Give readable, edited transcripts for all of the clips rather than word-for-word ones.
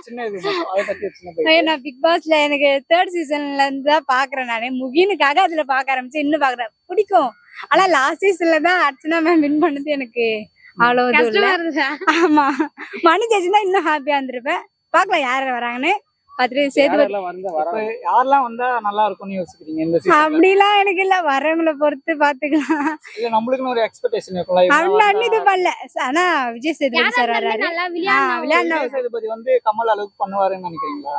சின்ன இது மட்டும். அதை பத்தி ஒரு சின்ன பைக். நான் பிக் பாஸ்ல எனக்கு 3rd சீசன்ல இருந்து தான் பாக்குறேன். நானு முகினுக்காக அதுல பாக்க ஆரம்பிச்சு இன்னும் பாக்குறேன். பிடிக்கும். ஆனா லாஸ்ட் சீசன்ல தான் அர்ச்சனா மேம் வின் பண்ணது எனக்கு அவ்வளவு இது இல்ல. ஆமா, மணி ஜெயிச்சுதான் இன்னும் ஹாப்பியா இருந்திருப்பேன். பாக்கலாம் யார் வராங்கன்னு பார்த்துட்டு சேர்த்து. இப்ப யாரெல்லாம் வந்தா நல்லா இருக்கும்னு யோசிக்கிறீங்க இந்த சீசன்ல? அப்படிலாம் எனக்கு இல்ல, வரவங்களை பொறுத்து பாத்துக்கலாம். இல்ல நம்மளுக்குன்னு ஒரு எக்ஸ்பெக்டேஷன் இருக்கும்ல. அவ்வளவு இது பண்ணல. ஆனா விஜய் சேதுபதி சார் வர்றாரு. விஜய் சேதுபதி வந்து கமல் அளவுக்கு பண்ணுவாருன்னு நினைக்கிறீங்களா?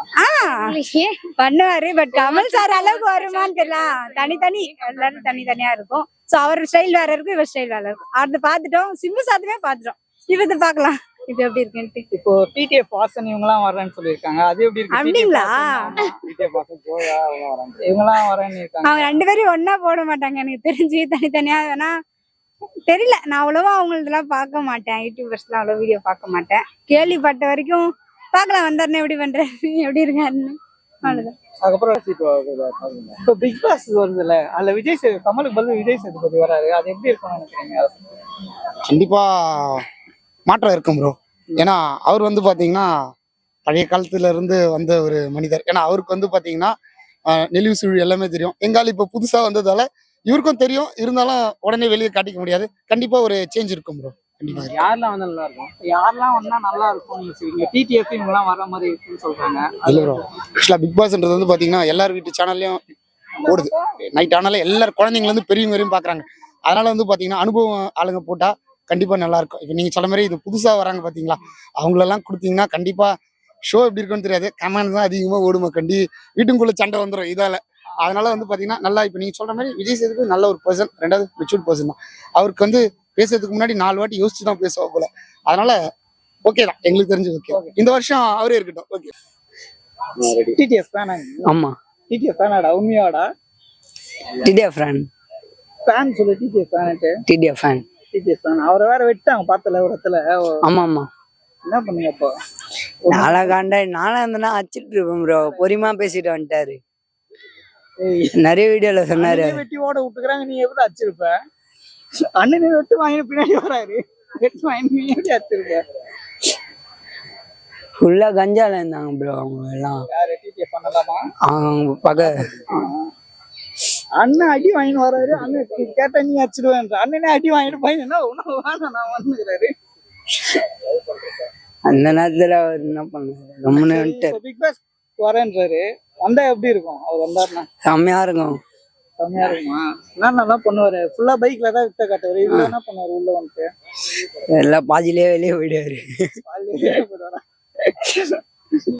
பண்ணுவாரு. பட் கமல் சார் அளவுக்கு வருமான்னு தெரியல. தனித்தனி எல்லாரும் தனித்தனியா இருக்கும். சோ அவர் ஸ்டைல் வேற இருக்கும், இவர் ஸ்டைல் வேற இருக்கும். அது பாத்துட்டோம். சிம்பு சாத்துமே பாத்துட்டோம். இவத்தை பாக்கலாம் இது எப்படி இருக்குன்ட்டு. இப்போ டிடிஎஃப் வாசன் இவங்க எல்லாம் வரேன்னு சொல்லிருக்காங்க. அது எப்படி இருக்கு? அப்படிங்களா? டிடிஎஃப் வாசன் ஜோயா இவங்க எல்லாம் வரேன்னு இருக்காங்க. அவங்க 2 பேரும் ஒன்னா போட மாட்டாங்க எனக்கு தெரிஞ்சு. தனித்தனியா வேணா தெரியல. நான் அவ்வளவா அவங்களதெல்லாம் பார்க்க மாட்டேன். யூடியூபர்ஸ்லாம் அவ்வளவு வீடியோ பார்க்க மாட்டேன். கேள்விப்பட்ட வரைக்கும் பார்க்கலாம். வந்தாருன்னு எப்படி பண்றாரு, எப்படி இருக்காருன்னு, அவ்வளவுதான். அதுக்கப்புறம் இப்போ பிக் பாஸ் வருதுல்ல, அதுல விஜய் சேது கமலுக்கு பதில் விஜய் சேதுபதி வராரு. அது எப்படி இருக்கும்னு நினைக்கிறீங்க? கண்டிப்பா மாற்றம் இருக்கும் ப்ரோ. ஏன்னா அவர் வந்து பாத்தீங்கன்னா பழைய காலத்துல இருந்து வந்த ஒரு மனிதர். ஏன்னா அவருக்கு வந்து பாத்தீங்கன்னா நெளிவு சுழி எல்லாமே தெரியும். எங்கால இப்ப புதுசா வந்ததால இவருக்கும் தெரியும். இருந்தாலும் உடனே வெளியே காட்டிக்க முடியாது. கண்டிப்பா ஒரு சேஞ்ச் இருக்கும் ப்ரோ. கண்டிப்பா யாரெல்லாம் வந்தா நல்லா இருக்கும்? யாரெல்லாம் வந்தா நல்லா இருக்கும்? டிடிஎஃப் இவங்க எல்லாம் வர மாதிரி இருக்குன்னு சொல்றாங்க. இல்ல ப்ரோ, ஆக்சுவலா பிக் பாஸ்ன்றது வந்து பாத்தீங்கன்னா எல்லார் வீட்டு சேனல்லையும் ஓடுது. நைட் ஆனாலும் எல்லாரும் குழந்தைங்கள இருந்து பெரியவங்க வரையும் பாக்குறாங்க. அதனால வந்து பாத்தீங்கன்னா அனுபவம் ஆளுங்க போட்டா கண்டிப்பா நல்லா இருக்கும். இப்போ நீங்க சொல்ல மாதிரி இது புதுசா வராங்க பாத்தீங்களா, அவங்களெல்லாம் கொடுத்தீங்கன்னா கண்டிப்பா ஷோ எப்படி இருக்குன்னு தெரியாது. கமெண்ட் தான் அதிகமா ஓடுமா. வீட்டுக்குள்ள சண்டை வந்துடும் இதால. அதனால வந்து பாத்தீங்கன்னா நல்லா இப்போ நீங்க சொல்ற மாதிரி விஜய் சேதுக்கு நல்ல ஒரு பர்சன், ரெண்டாவது மெச்சூர்ட் பர்சன் தான். அவருக்கு வந்து பேசுறதுக்கு முன்னாடி 4 வாட்டி யோசிச்சு தான் பேசுவா போல. அதனால ஓகே தான், எங்களுக்கு தெரிஞ்சு ஓகே. இந்த வருஷம் அவரே இருக்கட்டும். ஓகே. TTF fan? ஆமா, டிடிஎஃப் ஃபேனாடா? உண்மையாடா? TTF fan. ஃபேன் சொல்லு. டிடிஎஃப் ஃபேன்ட்டு. TTF fan. TTF fan. அவரை வேற வெட்டாங்க பார்த்தல ஒரு இடத்துல. ஆமா ஆமா. என்ன பண்ணீங்க அப்போ? நாளாகாண்டா நானா இருந்தேன்னா அச்சிட்டு இருப்பேன் ப்ரோ. பொறிமா பேசிட்டு வந்துட்டாரு. நிறைய வீடியோல சொன்னாரு. வெட்டி ஓட விட்டுக்கிறாங்க, நீ எப்படி அச்சிருப்ப? அண்ணனை வெட்டு வாங்கின பின்னாடி வராரு. வெட்டு வாங்கி நீ எப்படி அச்சிருப்ப? ஃபுல்லா கஞ்சால இருந்தாங்க ப்ரோ அவங்க எல்லாம். யாரு டிடிஎஃப் பண்ணலாமா? அவங்க பக்க அண்ணன் அடி வாங்கிட்டு வராரு. அண்ணன் கேட்டா நீ அச்சிடுவேன்ற. அண்ணனே அடி வாங்கிட்டு பையனா உணவு வேணாம் நான் வந்துக்கிறாரு. அந்த நேரத்துல அவர் என்ன பண்ணாரு, கம்முன்னு வந்துட்டாரு. பிக் பாஸ் வரேன்றாரு. வந்தா எப்படி இருக்கும்? அவர் வந்தாருன்னா செம்மையா இருக்கும். செம்மையா இருக்குமா? என்னென்னலாம் பண்ணுவாரு? ஃபுல்லா பைக்ல தான் வித்த காட்டுவாரு. இவ்வளவு என்ன பண்ணுவாரு உள்ள வந்துட்டு? எல்லாம் பாதியிலே வெளியே போயிடுவாரு. போயிடுவாரா?